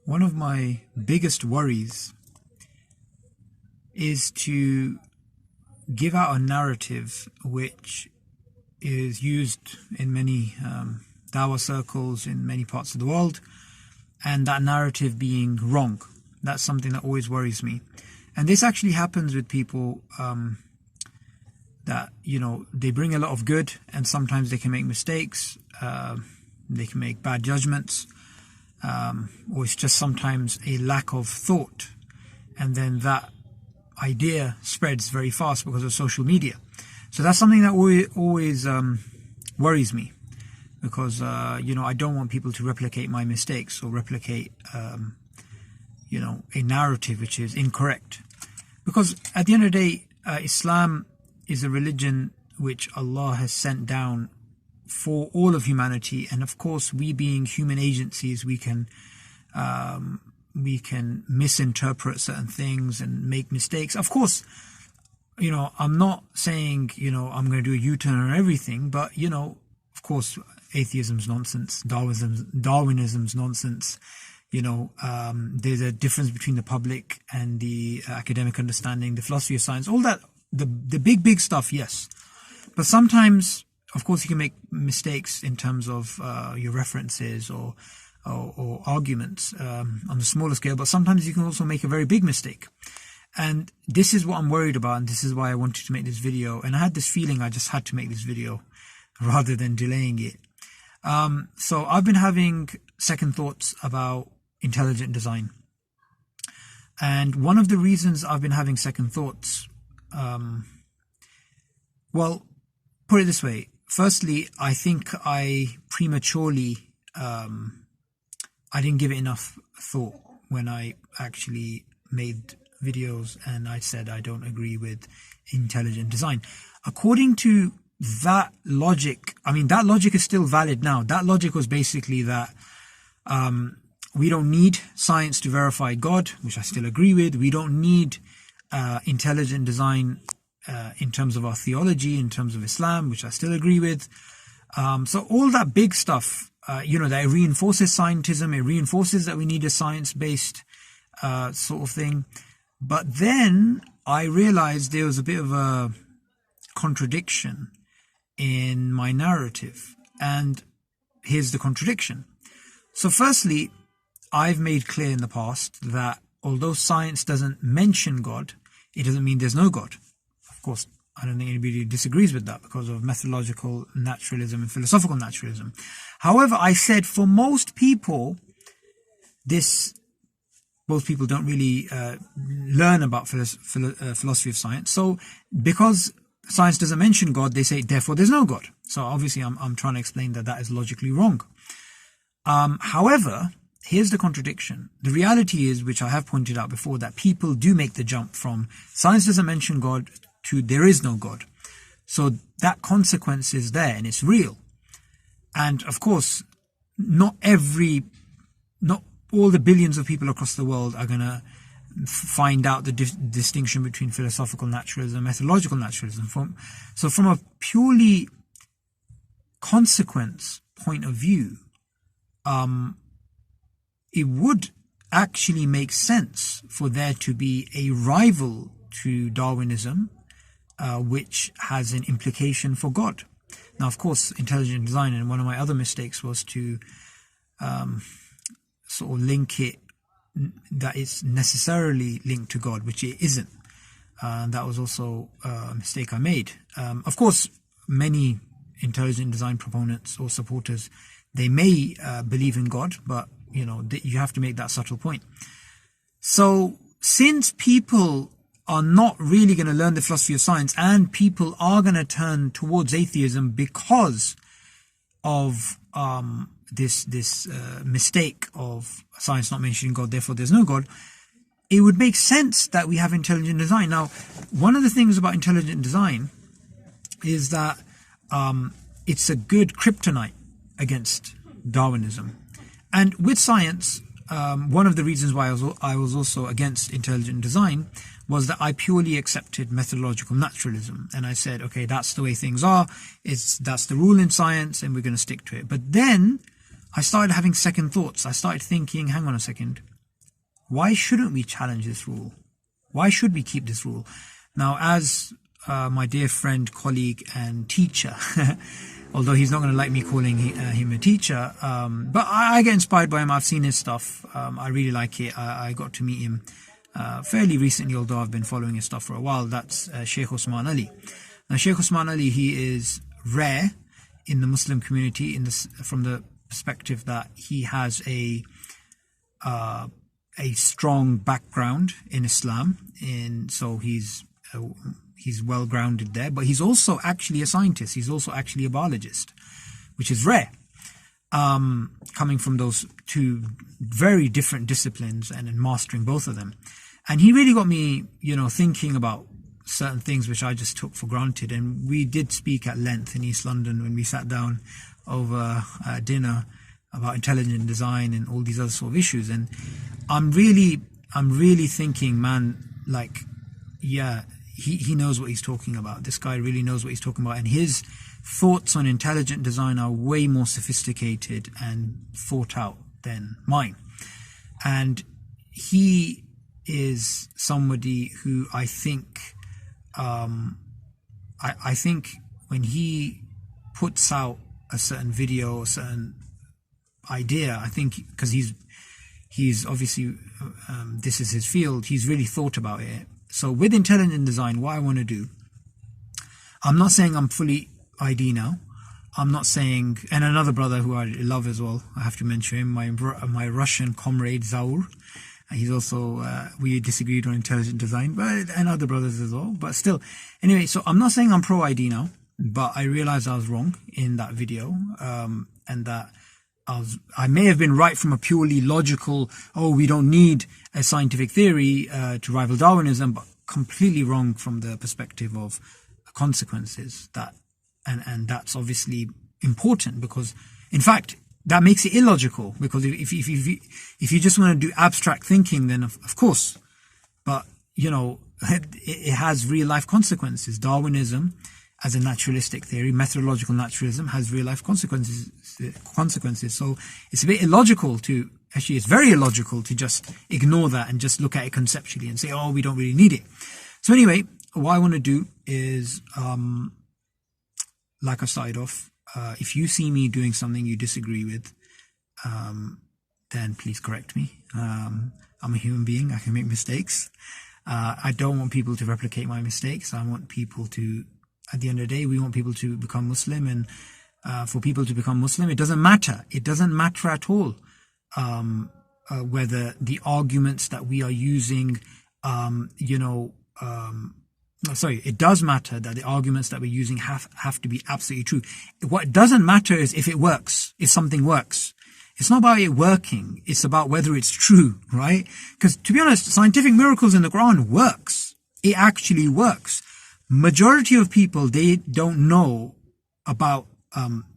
One of my biggest worries is to give out a narrative which is used in many dawah circles in many parts of the world, and that narrative being wrong. That's something that always worries me. And this actually happens with people that, they bring a lot of good, and sometimes they can make mistakes, they can make bad judgments, or it's just sometimes a lack of thought, and then that idea spreads very fast because of social media. So that's something that always worries me, because I don't want people to replicate my mistakes or replicate a narrative which is incorrect. Because at the end of the day, Islam is a religion which Allah has sent down for all of humanity, and of course, we being human agencies, we can misinterpret certain things and make mistakes. Of course, I'm not saying I'm going to do a U-turn on everything, but of course, atheism's nonsense, Darwinism's nonsense. There's a difference between the public and the academic understanding, the philosophy of science, all that, the big stuff, yes. But sometimes, of course, you can make mistakes in terms of your references or arguments on the smaller scale, but sometimes you can also make a very big mistake. And this is what I'm worried about, and this is why I wanted to make this video. And I had this feeling I just had to make this video rather than delaying it. So I've been having second thoughts about intelligent design. And one of the reasons I've been having second thoughts, well, put it this way. Firstly, I think I prematurely, I didn't give it enough thought when I actually made videos and I said I don't agree with intelligent design. According to that logic, that logic is still valid now. That logic was basically that we don't need science to verify God, which I still agree with. We don't need intelligent design in terms of our theology, in terms of Islam, which I still agree with. So all that big stuff, that it reinforces scientism, it reinforces that we need a science-based sort of thing. But then I realized there was a bit of a contradiction in my narrative. And here's the contradiction. So firstly, I've made clear in the past that although science doesn't mention God, it doesn't mean there's no God. Of course, I don't think anybody disagrees with that because of methodological naturalism and philosophical naturalism. However, I said for most people, most people don't really learn about philosophy of science. So because science doesn't mention God, they say, therefore there's no God. So obviously I'm trying to explain that is logically wrong. However, here's the contradiction. The reality is, which I have pointed out before, that people do make the jump from science doesn't mention God to there is no God. So that consequence is there and it's real. And of course, not all the billions of people across the world are going to find out the distinction between philosophical naturalism and methodological naturalism. So from a purely consequence point of view, it would actually make sense for there to be a rival to Darwinism, which has an implication for God. Now, of course, intelligent design, and one of my other mistakes was to sort of link it, that it's necessarily linked to God, which it isn't. That was also a mistake I made. Of course, many intelligent design proponents or supporters, they may believe in God, but you have to make that subtle point. So since people are not really going to learn the philosophy of science, and people are going to turn towards atheism because of this mistake of science not mentioning God, therefore there's no God, it would make sense that we have intelligent design. Now, one of the things about intelligent design is that it's a good kryptonite against Darwinism. And with science, one of the reasons why I was also against intelligent design was that I purely accepted methodological naturalism. And I said, okay, that's the way things are. That's the rule in science, and we're going to stick to it. But then I started having second thoughts. I started thinking, hang on a second, why shouldn't we challenge this rule? Why should we keep this rule? Now, as my dear friend, colleague and teacher, although he's not going to like me calling him a teacher, but I get inspired by him. I've seen his stuff. I really like it. I got to meet him fairly recently, although I've been following his stuff for a while. That's Sheikh Usman Ali. Now, Sheikh Usman Ali, he is rare in the Muslim community from the perspective that he has a strong background in Islam, so he's well grounded there, but he's also actually a scientist. He's also actually a biologist, which is rare, coming from those two very different disciplines and mastering both of them. And he really got me, thinking about certain things which I just took for granted. And we did speak at length in East London when we sat down over dinner about intelligent design and all these other sort of issues. And I'm really thinking, man, like, yeah, he knows what he's talking about. This guy really knows what he's talking about. And his thoughts on intelligent design are way more sophisticated and thought out than mine. And he is somebody who I think, I think when he puts out a certain video, a certain idea, I think because he's obviously, this is his field, he's really thought about it. So with intelligent design, what I want to do, I'm not saying I'm fully ID now. I'm not saying, and another brother who I love as well, I have to mention him, my Russian comrade Zaur. He's also, we disagreed on intelligent design, and other brothers as well. But still, anyway, so I'm not saying I'm pro ID now, but I realized I was wrong in that video, and that I may have been right from a purely logical, we don't need a scientific theory to rival Darwinism, but completely wrong from the perspective of consequences. And that's obviously important because, in fact, that makes it illogical. Because if you just want to do abstract thinking, then of course, but it has real life consequences. Darwinism, as a naturalistic theory, methodological naturalism, has real life consequences. So it's a bit illogical it's very illogical to just ignore that and just look at it conceptually and say, we don't really need it. So anyway, what I want to do is, like I started off, if you see me doing something you disagree with, then please correct me. I'm a human being. I can make mistakes. I don't want people to replicate my mistakes. I want people to, at the end of the day, we want people to become Muslim. And for people to become Muslim, it doesn't matter. It doesn't matter at all whether the arguments that we are using, it does matter that the arguments that we're using have to be absolutely true. What doesn't matter is if it works, if something works. It's not about it working. It's about whether it's true, right? Because to be honest, scientific miracles in the Quran works. It actually works. Majority of people, they don't know about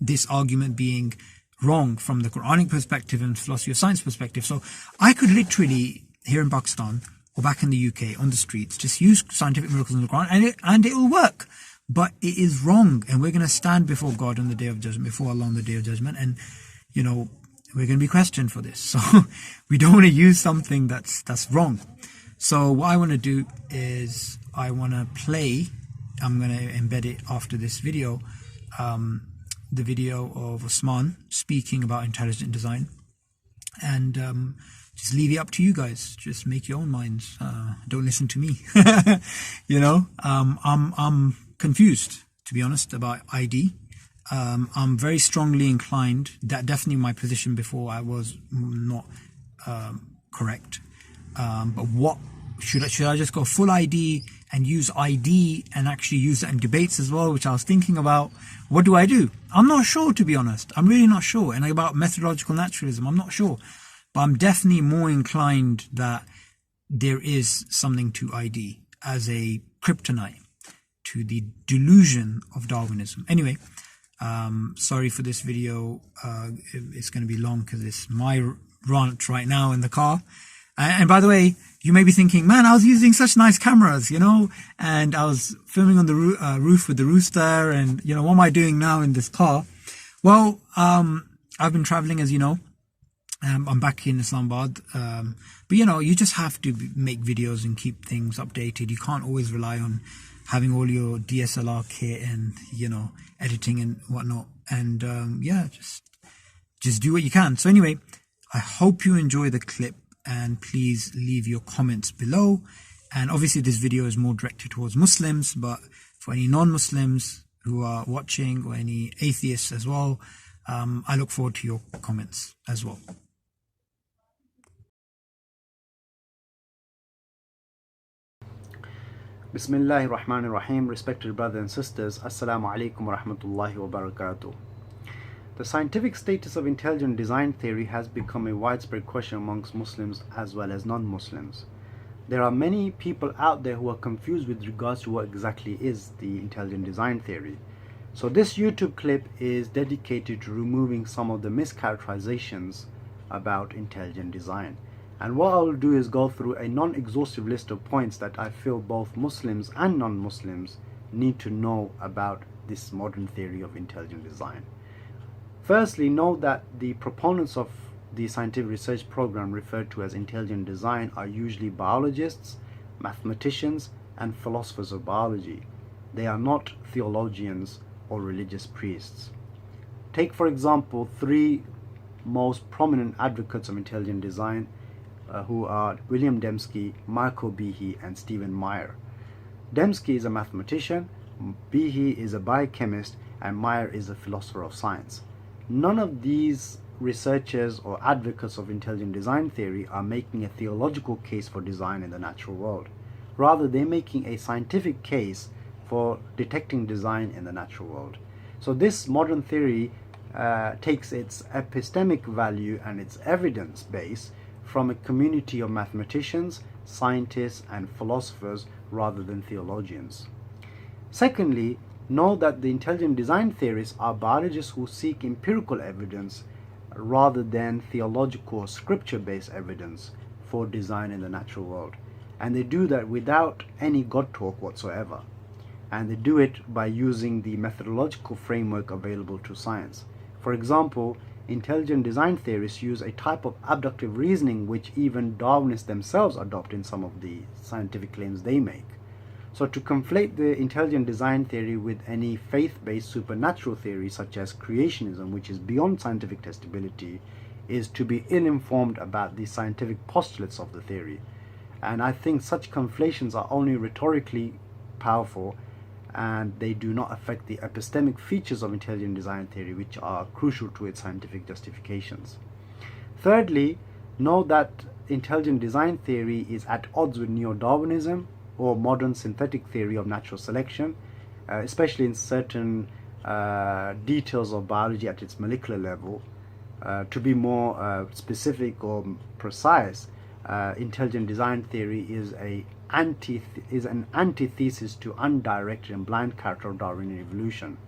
this argument being wrong from the Quranic perspective and philosophy of science perspective. So I could literally, here in Pakistan or back in the UK on the streets, just use scientific miracles in the Quran and it will work. But it is wrong, and we're going to stand before God on the Day of Judgment, before Allah on the Day of Judgment, and we're going to be questioned for this. So we don't want to use something that's wrong. So what I want to do is I want to play, I'm going to embed it after this video, the video of Usman speaking about intelligent design, and just leave it up to you guys. Just make your own minds. Don't listen to me. I'm confused, to be honest, about ID. I'm very strongly inclined, that definitely my position before, I was not correct. But what should I just go full ID and use ID and actually use that in debates as well, which I was thinking about? What do I do? I'm not sure, to be honest. I'm really not sure. And about methodological naturalism, I'm not sure. But I'm definitely more inclined that there is something to ID as a kryptonite to the delusion of Darwinism. Anyway, sorry for this video. It's going to be long because it's my rant right now in the car. And by the way, you may be thinking, man, I was using such nice cameras, and I was filming on the roof with the rooster, and, what am I doing now in this car? Well, I've been traveling, as you know, I'm back in Islamabad. But you just have to make videos and keep things updated. You can't always rely on having all your DSLR kit and, editing and whatnot. And yeah, just do what you can. So anyway, I hope you enjoy the clip, and please leave your comments below. And obviously this video is more directed towards Muslims, but for any non-Muslims who are watching, or any atheists as well, I look forward to your comments as well. Bismillahir Rahmanir Rahim. Respected brothers and sisters, Assalamu alaikum wa rahmatullahi wa barakatuh. The scientific status of intelligent design theory has become a widespread question amongst Muslims as well as non-Muslims. There are many people out there who are confused with regards to what exactly is the intelligent design theory. So this YouTube clip is dedicated to removing some of the mischaracterizations about intelligent design. And what I will do is go through a non-exhaustive list of points that I feel both Muslims and non-Muslims need to know about this modern theory of intelligent design. Firstly, note that the proponents of the scientific research program referred to as intelligent design are usually biologists, mathematicians, and philosophers of biology. They are not theologians or religious priests. Take, for example, three most prominent advocates of intelligent design, who are William Dembski, Michael Behe, and Stephen Meyer. Dembski is a mathematician, Behe is a biochemist, and Meyer is a philosopher of science. None of these researchers or advocates of intelligent design theory are making a theological case for design in the natural world. Rather, they're making a scientific case for detecting design in the natural world. So this modern theory takes its epistemic value and its evidence base from a community of mathematicians, scientists, and philosophers rather than theologians. Secondly, know that the intelligent design theorists are biologists who seek empirical evidence rather than theological or scripture-based evidence for design in the natural world. And they do that without any God talk whatsoever. And they do it by using the methodological framework available to science. For example, intelligent design theorists use a type of abductive reasoning which even Darwinists themselves adopt in some of the scientific claims they make. So to conflate the intelligent design theory with any faith-based supernatural theory such as creationism, which is beyond scientific testability, is to be ill-informed about the scientific postulates of the theory. And I think such conflations are only rhetorically powerful, and they do not affect the epistemic features of intelligent design theory, which are crucial to its scientific justifications. Thirdly, know that intelligent design theory is at odds with neo-Darwinism or modern synthetic theory of natural selection, especially in certain details of biology at its molecular level. To be more specific or precise, intelligent design theory is an antithesis to undirected and blind character of Darwinian evolution,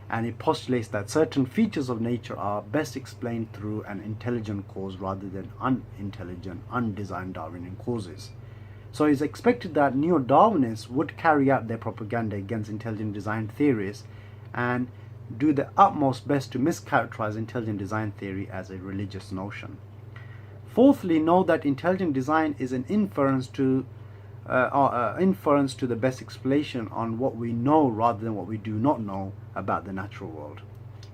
and it postulates that certain features of nature are best explained through an intelligent cause rather than unintelligent, undesigned Darwinian causes. So it's expected that neo-Darwinists would carry out their propaganda against intelligent design theorists and do their utmost best to mischaracterize intelligent design theory as a religious notion. Fourthly, know that intelligent design is an inference to the best explanation on what we know rather than what we do not know about the natural world.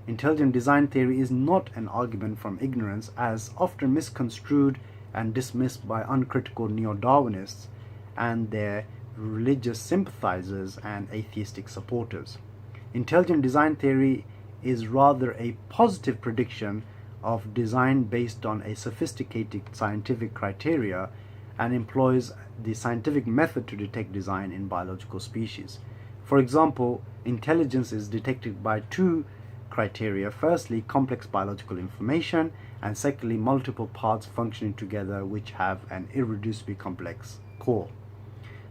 Intelligent design theory is not an argument from ignorance, as often misconstrued and dismissed by uncritical neo-Darwinists and their religious sympathizers and atheistic supporters. Intelligent design theory is rather a positive prediction of design based on a sophisticated scientific criteria and employs the scientific method to detect design in biological species. For example, intelligence is detected by two criteria: firstly, complex biological information, and secondly, multiple parts functioning together which have an irreducibly complex core.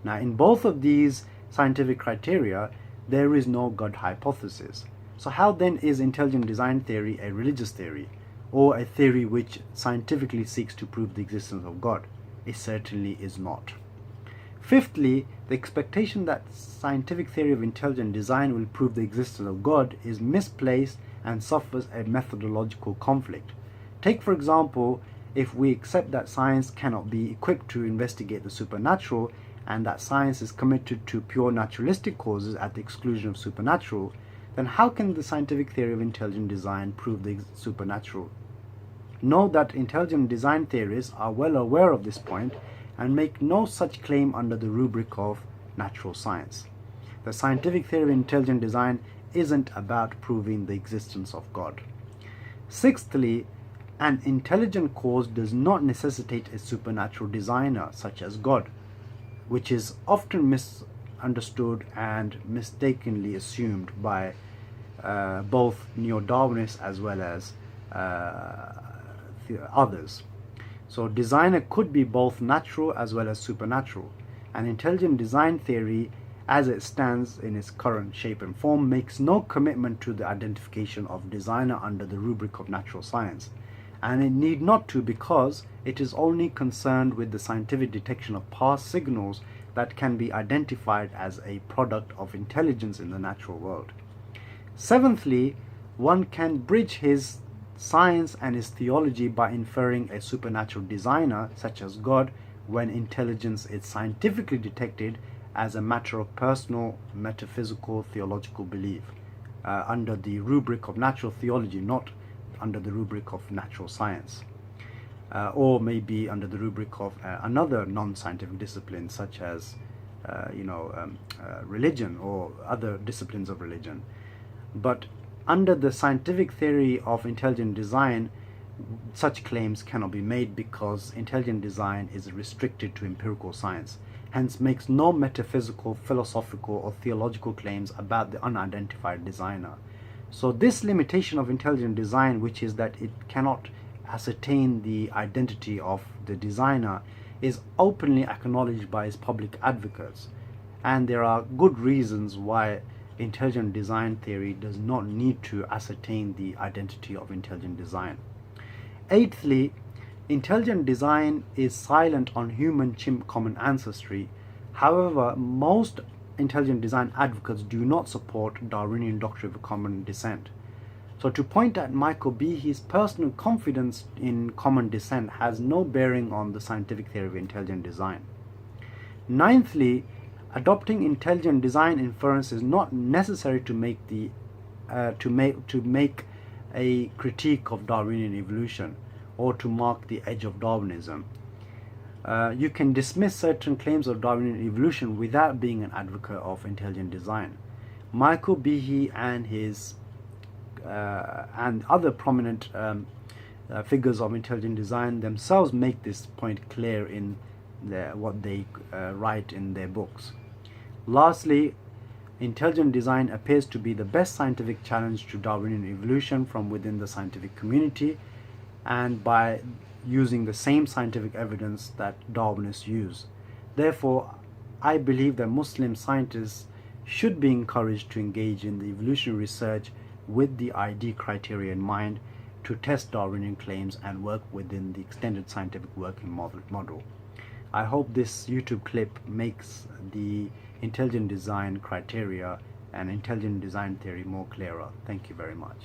Now, in both of these scientific criteria, there is no God hypothesis. So how then is intelligent design theory a religious theory, or a theory which scientifically seeks to prove the existence of God? It certainly is not. Fifthly, the expectation that scientific theory of intelligent design will prove the existence of God is misplaced and suffers a methodological conflict. Take, for example, if we accept that science cannot be equipped to investigate the supernatural, and that science is committed to pure naturalistic causes at the exclusion of supernatural, then how can the scientific theory of intelligent design prove the supernatural? Note that intelligent design theorists are well aware of this point and make no such claim under the rubric of natural science. The scientific theory of intelligent design isn't about proving the existence of God. Sixthly, an intelligent cause does not necessitate a supernatural designer such as God, which is often misunderstood and mistakenly assumed by both neo-Darwinists as well as others. So designer could be both natural as well as supernatural. An intelligent design theory, as it stands in its current shape and form, makes no commitment to the identification of designer under the rubric of natural science, and it need not to, because it is only concerned with the scientific detection of past signals that can be identified as a product of intelligence in the natural world. Seventhly, one can bridge his science and his theology by inferring a supernatural designer such as God when intelligence is scientifically detected as a matter of personal, metaphysical, theological belief under the rubric of natural theology, not under the rubric of natural science, or maybe under the rubric of another non-scientific discipline such as religion or other disciplines of religion. But under the scientific theory of intelligent design, such claims cannot be made because intelligent design is restricted to empirical science, hence makes no metaphysical, philosophical or theological claims about the unidentified designer. So this limitation of intelligent design, which is that it cannot ascertain the identity of the designer, is openly acknowledged by its public advocates, and there are good reasons why intelligent design theory does not need to ascertain the identity of intelligent design. Eighthly, intelligent design is silent on human-chimp common ancestry. However, most intelligent design advocates do not support Darwinian doctrine of common descent. So to point at Michael Behe's personal confidence in common descent has no bearing on the scientific theory of intelligent design. Ninthly, adopting intelligent design inference is not necessary to make a critique of Darwinian evolution or to mark the edge of Darwinism. You can dismiss certain claims of Darwinian evolution without being an advocate of intelligent design. Michael Behe and his and other prominent figures of intelligent design themselves make this point clear in what they write in their books. Lastly, intelligent design appears to be the best scientific challenge to Darwinian evolution from within the scientific community, and by using the same scientific evidence that Darwinists use. Therefore, I believe that Muslim scientists should be encouraged to engage in the evolutionary research with the ID criteria in mind to test Darwinian claims and work within the extended scientific working model. I hope this YouTube clip makes the intelligent design criteria and intelligent design theory more clearer. Thank you very much.